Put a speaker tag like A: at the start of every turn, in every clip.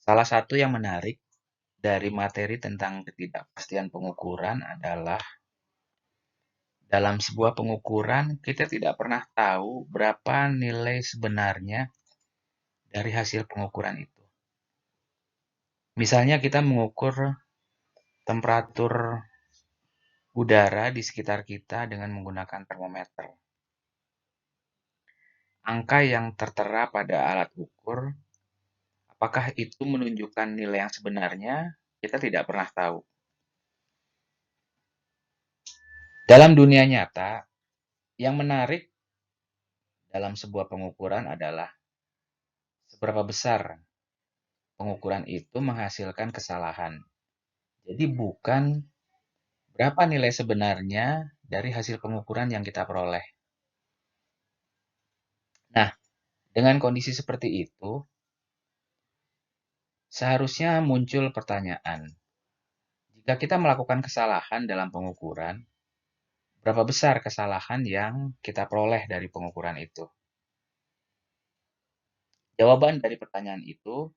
A: Salah satu yang menarik dari materi tentang ketidakpastian pengukuran adalah dalam sebuah pengukuran kita tidak pernah tahu berapa nilai sebenarnya dari hasil pengukuran itu. Misalnya kita mengukur temperatur udara di sekitar kita dengan menggunakan termometer. Angka yang tertera pada alat ukur, apakah itu menunjukkan nilai yang sebenarnya? Kita tidak pernah tahu. Dalam dunia nyata, yang menarik dalam sebuah pengukuran adalah seberapa besar pengukuran itu menghasilkan kesalahan. Jadi bukan berapa nilai sebenarnya dari hasil pengukuran yang kita peroleh. Nah, dengan kondisi seperti itu, seharusnya muncul pertanyaan. Jika kita melakukan kesalahan dalam pengukuran, berapa besar kesalahan yang kita peroleh dari pengukuran itu? Jawaban dari pertanyaan itu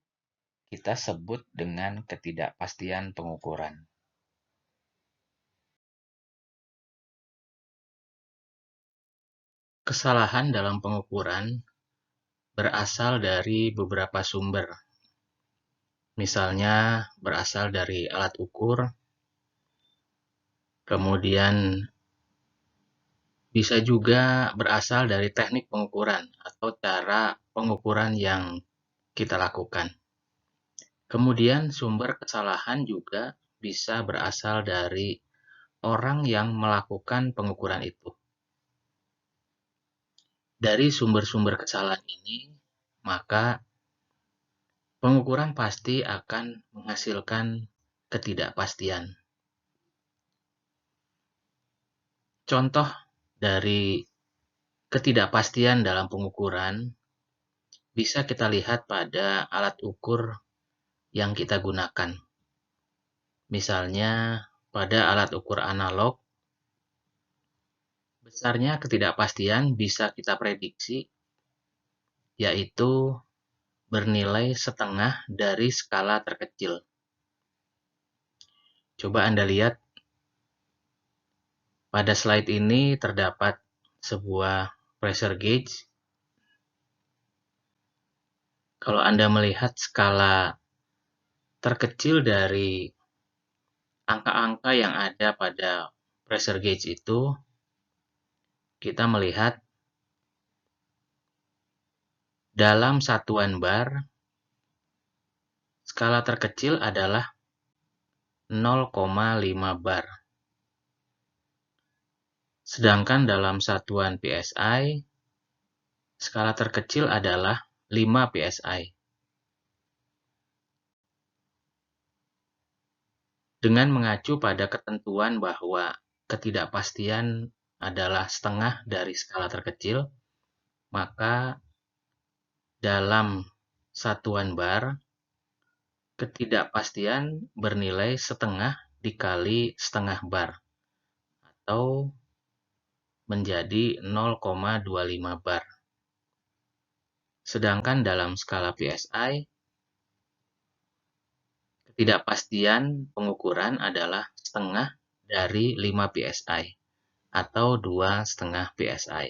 A: kita sebut dengan ketidakpastian pengukuran. Kesalahan dalam pengukuran berasal dari beberapa sumber. Misalnya berasal dari alat ukur, kemudian bisa juga berasal dari teknik pengukuran atau cara pengukuran yang kita lakukan. Kemudian sumber kesalahan juga bisa berasal dari orang yang melakukan pengukuran itu. Dari sumber-sumber kesalahan ini, maka pengukuran pasti akan menghasilkan ketidakpastian. Contoh dari ketidakpastian dalam pengukuran bisa kita lihat pada alat ukur yang kita gunakan. Misalnya pada alat ukur analog, besarnya ketidakpastian bisa kita prediksi, yaitu bernilai setengah dari skala terkecil. Coba Anda lihat, pada slide ini terdapat sebuah pressure gauge. Kalau Anda melihat skala terkecil dari angka-angka yang ada pada pressure gauge itu, kita melihat dalam satuan bar, skala terkecil adalah 0,5 bar. Sedangkan dalam satuan PSI, skala terkecil adalah 5 PSI. Dengan mengacu pada ketentuan bahwa ketidakpastian adalah setengah dari skala terkecil, maka dalam satuan bar, ketidakpastian bernilai setengah dikali setengah bar, atau menjadi 0,25 bar. Sedangkan dalam skala PSI, ketidakpastian pengukuran adalah setengah dari 5 PSI, atau 2,5 PSI.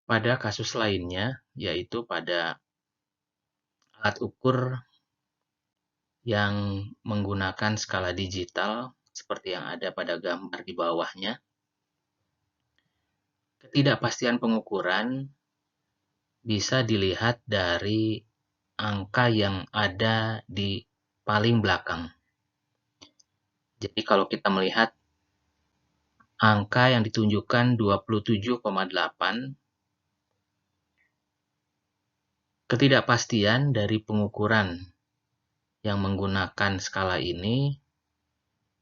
A: Pada kasus lainnya, yaitu pada alat ukur yang menggunakan skala digital, seperti yang ada pada gambar di bawahnya, ketidakpastian pengukuran bisa dilihat dari angka yang ada di paling belakang. Jadi kalau kita melihat angka yang ditunjukkan 27,8, ketidakpastian dari pengukuran yang menggunakan skala ini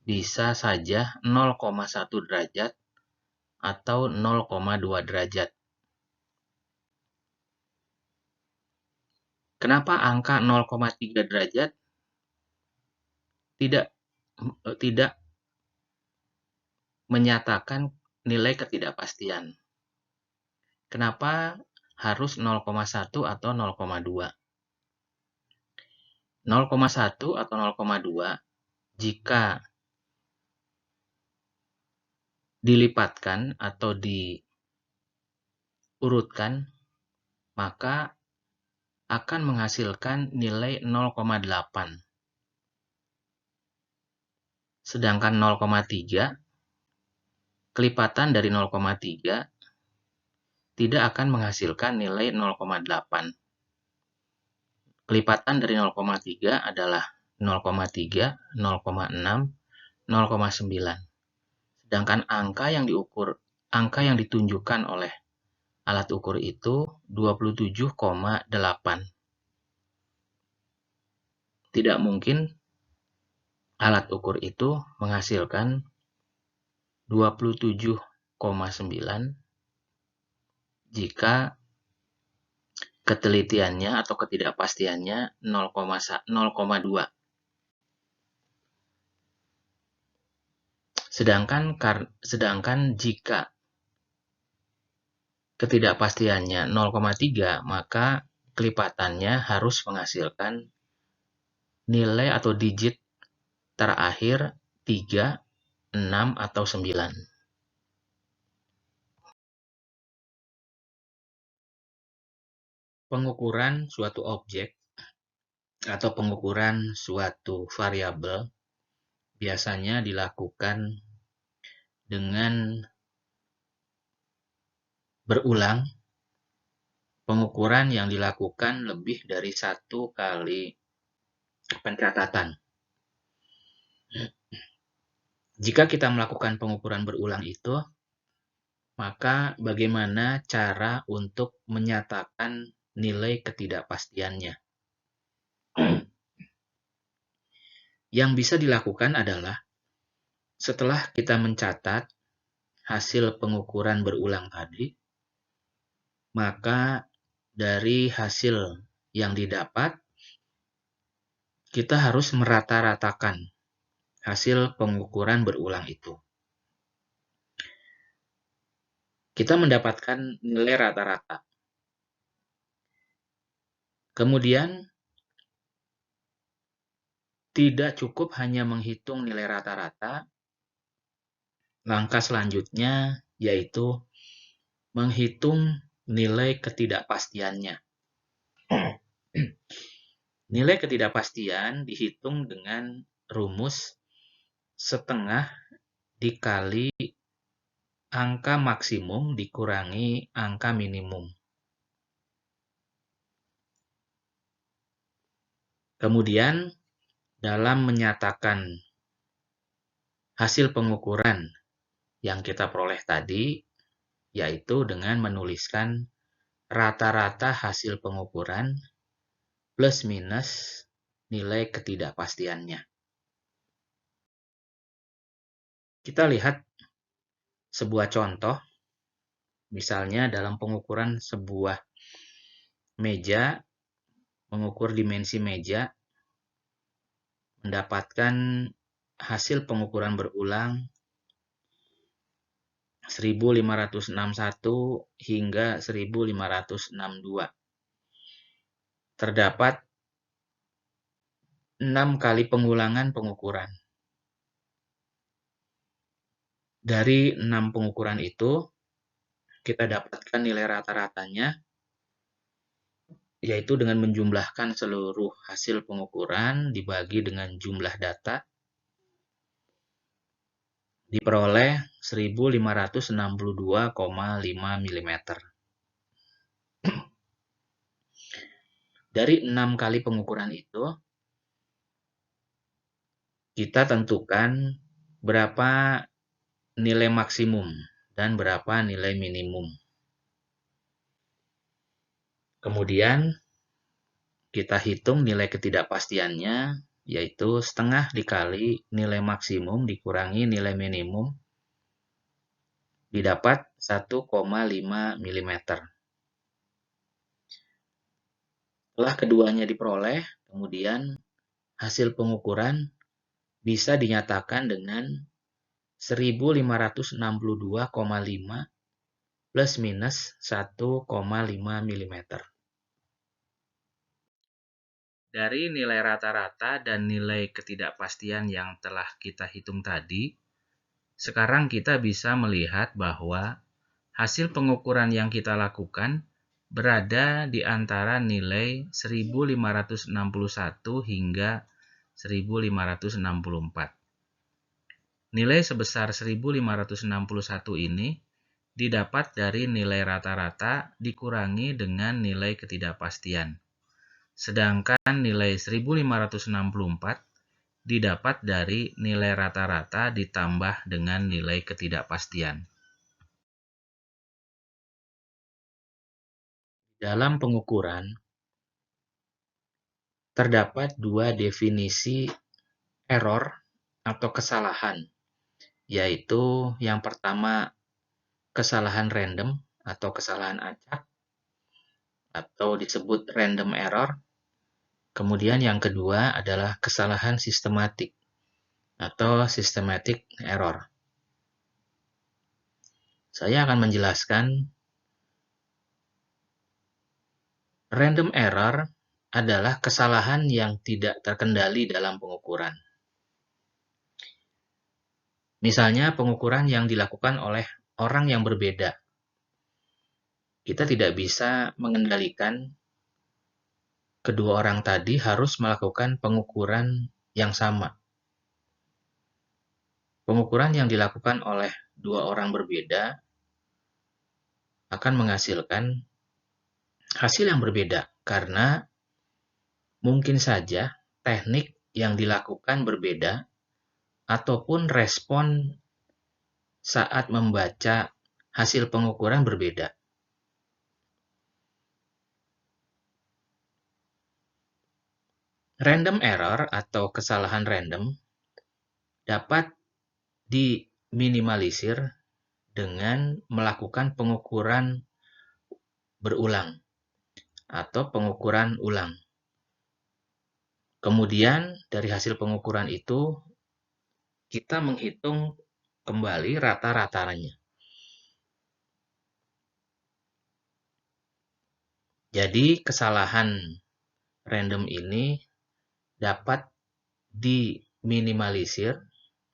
A: bisa saja 0,1 derajat atau 0,2 derajat. Kenapa angka 0,3 derajat tidak menyatakan nilai ketidakpastian? Kenapa harus 0,1 atau 0,2? 0,1 atau 0,2 jika dilipatkan atau diurutkan, maka akan menghasilkan nilai 0,8. Sedangkan 0,3, kelipatan dari 0,3 tidak akan menghasilkan nilai 0,8. Kelipatan dari 0,3 adalah 0,3, 0,6, 0,9. Sedangkan angka yang ditunjukkan oleh alat ukur itu 27,8. Tidak mungkin alat ukur itu menghasilkan 27,9 jika ketelitiannya atau ketidakpastiannya 0,2. Sedangkan jika ketidakpastiannya 0,3, maka kelipatannya harus menghasilkan nilai atau digit terakhir 3, 6, atau 9. Pengukuran suatu objek atau pengukuran suatu variabel biasanya dilakukan dengan berulang. Pengukuran yang dilakukan lebih dari 1 kali pencatatan. Jika kita melakukan pengukuran berulang itu, maka bagaimana cara untuk menyatakan nilai ketidakpastiannya? Yang bisa dilakukan adalah setelah kita mencatat hasil pengukuran berulang tadi, maka dari hasil yang didapat, kita harus merata-ratakan hasil pengukuran berulang itu. Kita mendapatkan nilai rata-rata. Kemudian, tidak cukup hanya menghitung nilai rata-rata. Langkah selanjutnya yaitu menghitung nilai ketidakpastiannya. Nilai ketidakpastian dihitung dengan rumus setengah dikali angka maksimum dikurangi angka minimum. Kemudian, dalam menyatakan hasil pengukuran yang kita peroleh tadi, yaitu dengan menuliskan rata-rata hasil pengukuran plus minus nilai ketidakpastiannya. Kita lihat sebuah contoh, misalnya dalam pengukuran sebuah meja, mengukur dimensi meja, mendapatkan hasil pengukuran berulang 1561 hingga 1562. Terdapat 6 kali pengulangan pengukuran. Dari 6 pengukuran itu, kita dapatkan nilai rata-ratanya, yaitu dengan menjumlahkan seluruh hasil pengukuran dibagi dengan jumlah data, diperoleh 1562,5 mm. Dari 6 kali pengukuran itu, kita tentukan berapa nilai maksimum dan berapa nilai minimum. Kemudian kita hitung nilai ketidakpastiannya, yaitu setengah dikali nilai maksimum dikurangi nilai minimum, didapat 1,5 mm. Setelah keduanya diperoleh, kemudian hasil pengukuran bisa dinyatakan dengan 1562,5 plus minus 1,5 mm. Dari nilai rata-rata dan nilai ketidakpastian yang telah kita hitung tadi, sekarang kita bisa melihat bahwa hasil pengukuran yang kita lakukan berada di antara nilai 1561 hingga 1564. Nilai sebesar 1561 ini didapat dari nilai rata-rata dikurangi dengan nilai ketidakpastian. Sedangkan nilai 1564 didapat dari nilai rata-rata ditambah dengan nilai ketidakpastian. Dalam pengukuran, terdapat dua definisi error atau kesalahan, yaitu yang pertama kesalahan random atau kesalahan acak, atau disebut random error. Kemudian yang kedua adalah kesalahan sistematik atau systematic error. Saya akan menjelaskan. Random error adalah kesalahan yang tidak terkendali dalam pengukuran. Misalnya pengukuran yang dilakukan oleh orang yang berbeda. Kita tidak bisa mengendalikan kedua orang tadi harus melakukan pengukuran yang sama. Pengukuran yang dilakukan oleh dua orang berbeda akan menghasilkan hasil yang berbeda karena mungkin saja teknik yang dilakukan berbeda ataupun respon saat membaca hasil pengukuran berbeda. Random error atau kesalahan random dapat diminimalisir dengan melakukan pengukuran berulang atau pengukuran ulang. Kemudian dari hasil pengukuran itu kita menghitung kembali rata-ratanya. Jadi kesalahan random ini dapat diminimalisir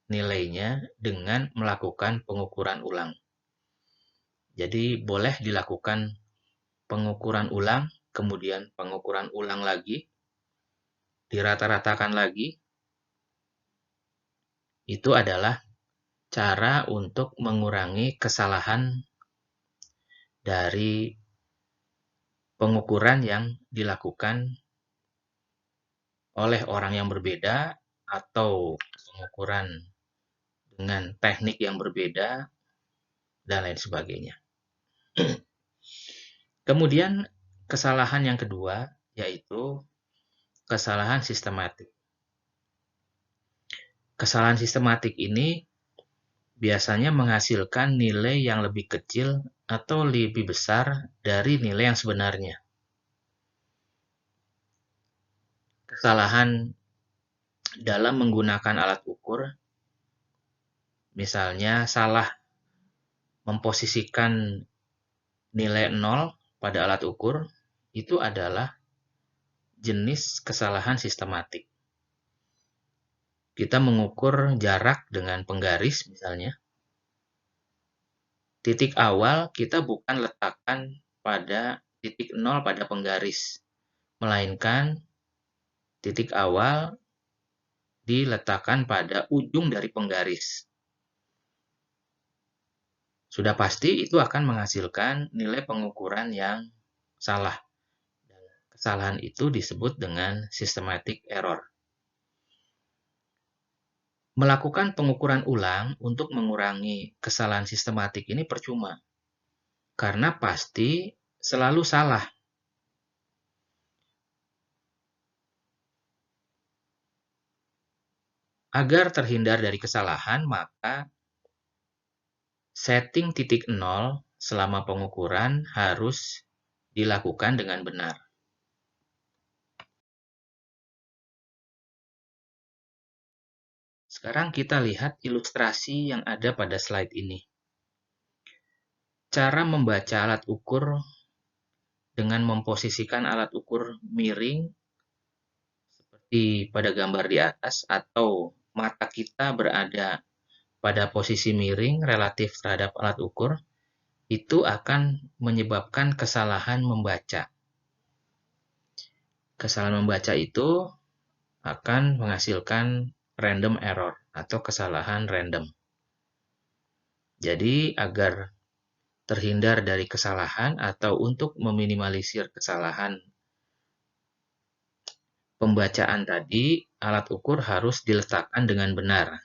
A: nilainya dengan melakukan pengukuran ulang. Jadi boleh dilakukan pengukuran ulang, kemudian pengukuran ulang lagi, dirata-ratakan lagi. Itu adalah cara untuk mengurangi kesalahan dari pengukuran yang dilakukan oleh orang yang berbeda atau pengukuran dengan teknik yang berbeda dan lain sebagainya. Kemudian kesalahan yang kedua yaitu kesalahan sistematik. Kesalahan sistematik ini biasanya menghasilkan nilai yang lebih kecil atau lebih besar dari nilai yang sebenarnya. Kesalahan dalam menggunakan alat ukur, misalnya salah memposisikan nilai 0 pada alat ukur, itu adalah jenis kesalahan sistematik. Kita mengukur jarak dengan penggaris misalnya. Titik awal kita bukan letakkan pada titik 0 pada penggaris, melainkan titik awal diletakkan pada ujung dari penggaris. Sudah pasti itu akan menghasilkan nilai pengukuran yang salah. Dan kesalahan itu disebut dengan systematic error. Melakukan pengukuran ulang untuk mengurangi kesalahan sistematik ini percuma. Karena pasti selalu salah. Agar terhindar dari kesalahan, maka setting titik 0 selama pengukuran harus dilakukan dengan benar. Sekarang kita lihat ilustrasi yang ada pada slide ini. Cara membaca alat ukur dengan memposisikan alat ukur miring pada gambar di atas atau mata kita berada pada posisi miring relatif terhadap alat ukur, itu akan menyebabkan kesalahan membaca. Kesalahan membaca itu akan menghasilkan random error atau kesalahan random. Jadi, agar terhindar dari kesalahan atau untuk meminimalisir kesalahan pembacaan tadi, alat ukur harus diletakkan dengan benar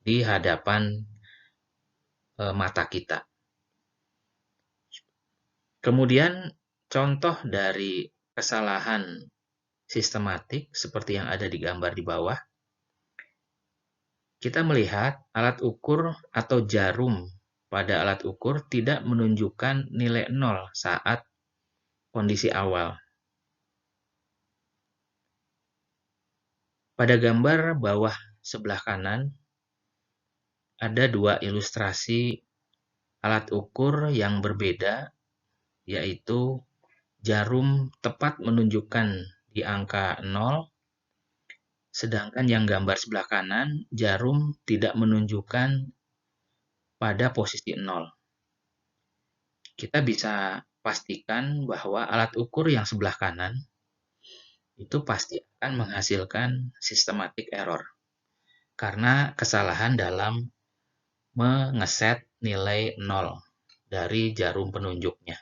A: di hadapan mata kita. Kemudian, contoh dari kesalahan sistematik seperti yang ada di gambar di bawah, kita melihat alat ukur atau jarum pada alat ukur tidak menunjukkan nilai 0 saat kondisi awal. Pada gambar bawah sebelah kanan, ada dua ilustrasi alat ukur yang berbeda, yaitu jarum tepat menunjukkan di angka 0, sedangkan yang gambar sebelah kanan, jarum tidak menunjukkan pada posisi 0. Kita bisa pastikan bahwa alat ukur yang sebelah kanan itu pasti akan menghasilkan systematic error karena kesalahan dalam mengeset nilai 0 dari jarum penunjuknya.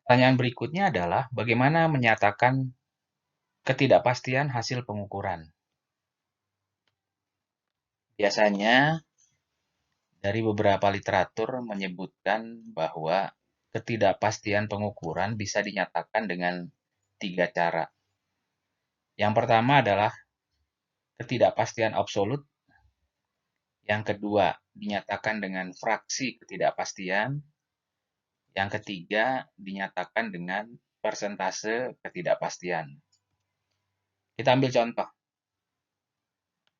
A: Pertanyaan berikutnya adalah bagaimana menyatakan ketidakpastian hasil pengukuran. Biasanya dari beberapa literatur menyebutkan bahwa ketidakpastian pengukuran bisa dinyatakan dengan 3 cara. Yang pertama adalah ketidakpastian absolut. Yang kedua dinyatakan dengan fraksi ketidakpastian. Yang ketiga dinyatakan dengan persentase ketidakpastian. Kita ambil contoh.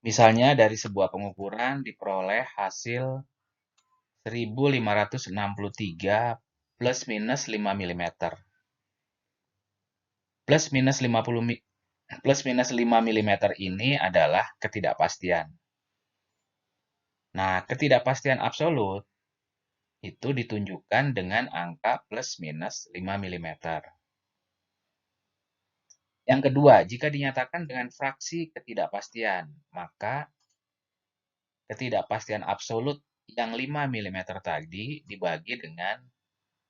A: Misalnya dari sebuah pengukuran diperoleh hasil 1563 plus minus 5 mm. Plus minus 5 mm ini adalah ketidakpastian. Nah, ketidakpastian absolut itu ditunjukkan dengan angka plus minus 5 mm. Yang kedua, jika dinyatakan dengan fraksi ketidakpastian, maka ketidakpastian absolut yang 5 mm tadi dibagi dengan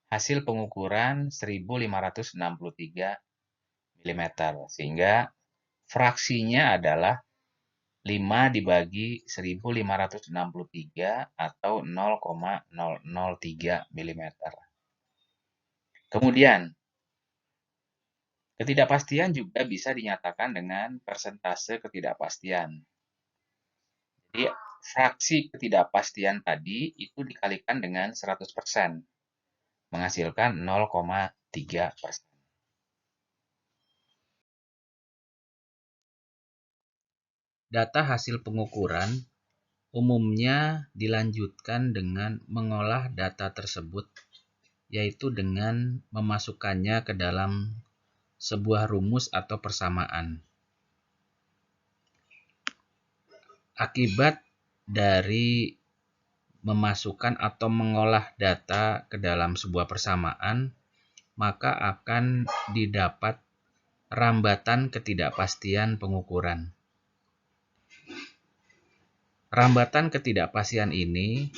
A: hasil pengukuran 1563 mm. Sehingga fraksinya adalah 5 dibagi 1563 atau 0,003 mm. Kemudian, ketidakpastian juga bisa dinyatakan dengan persentase ketidakpastian. Jadi, fraksi ketidakpastian tadi itu dikalikan dengan 100%, menghasilkan 0,3%. Data hasil pengukuran umumnya dilanjutkan dengan mengolah data tersebut, yaitu dengan memasukkannya ke dalam sebuah rumus atau persamaan. Akibat dari memasukkan atau mengolah data ke dalam sebuah persamaan, maka akan didapat rambatan ketidakpastian pengukuran. Rambatan ketidakpastian ini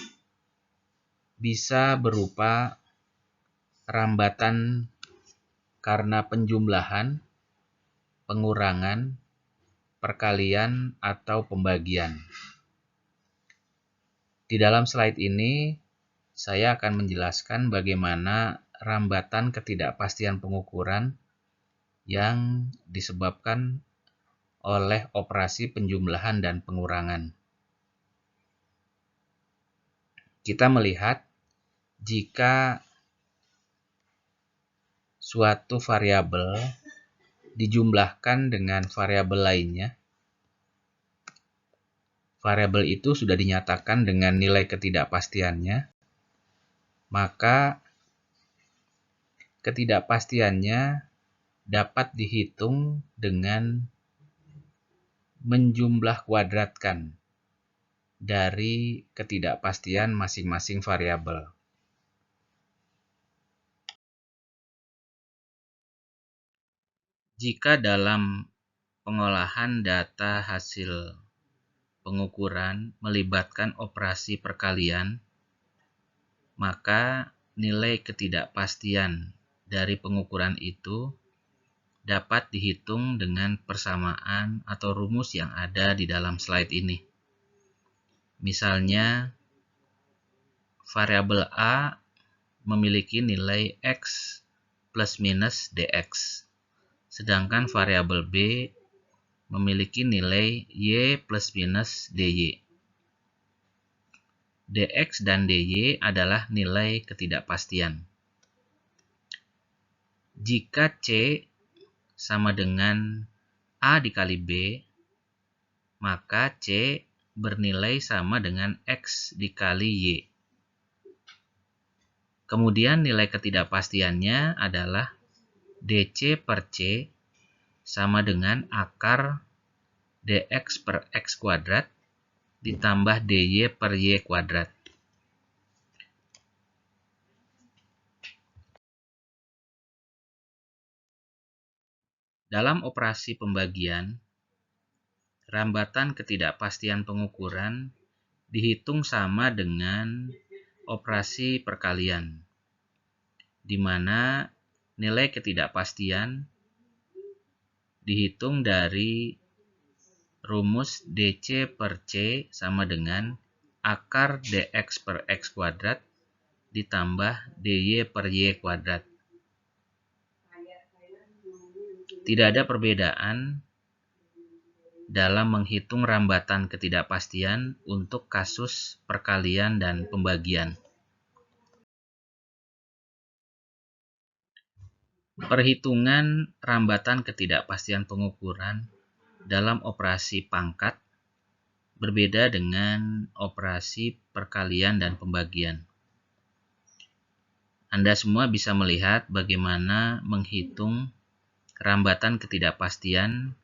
A: bisa berupa rambatan karena penjumlahan, pengurangan, perkalian, atau pembagian. Di dalam slide ini, saya akan menjelaskan bagaimana rambatan ketidakpastian pengukuran yang disebabkan oleh operasi penjumlahan dan pengurangan. Kita melihat jika suatu variabel dijumlahkan dengan variabel lainnya, variabel itu sudah dinyatakan dengan nilai ketidakpastiannya, maka Ketidakpastiannya dapat dihitung dengan menjumlah kuadratkan dari ketidakpastian masing-masing variabel. Jika dalam pengolahan data hasil pengukuran melibatkan operasi perkalian, maka nilai ketidakpastian dari pengukuran itu dapat dihitung dengan persamaan atau rumus yang ada di dalam slide ini. Misalnya, variabel A memiliki nilai X plus minus dx, sedangkan variabel B memiliki nilai Y plus minus dy. Dx dan dy adalah nilai ketidakpastian. Jika C sama dengan A dikali B, maka C bernilai sama dengan X dikali Y. Kemudian nilai ketidakpastiannya adalah dc per C sama dengan akar dx per x kuadrat ditambah dy per y kuadrat. Dalam operasi pembagian, rambatan ketidakpastian pengukuran dihitung sama dengan operasi perkalian, di mana nilai ketidakpastian dihitung dari rumus dc per C sama dengan akar dx per x kuadrat ditambah dy per y kuadrat. Tidak ada perbedaan dalam menghitung rambatan ketidakpastian untuk kasus perkalian dan pembagian. Perhitungan rambatan ketidakpastian pengukuran dalam operasi pangkat berbeda dengan operasi perkalian dan pembagian. Anda semua bisa melihat bagaimana menghitung rambatan ketidakpastian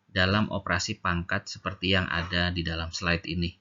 A: dalam operasi pangkat seperti yang ada di dalam slide ini.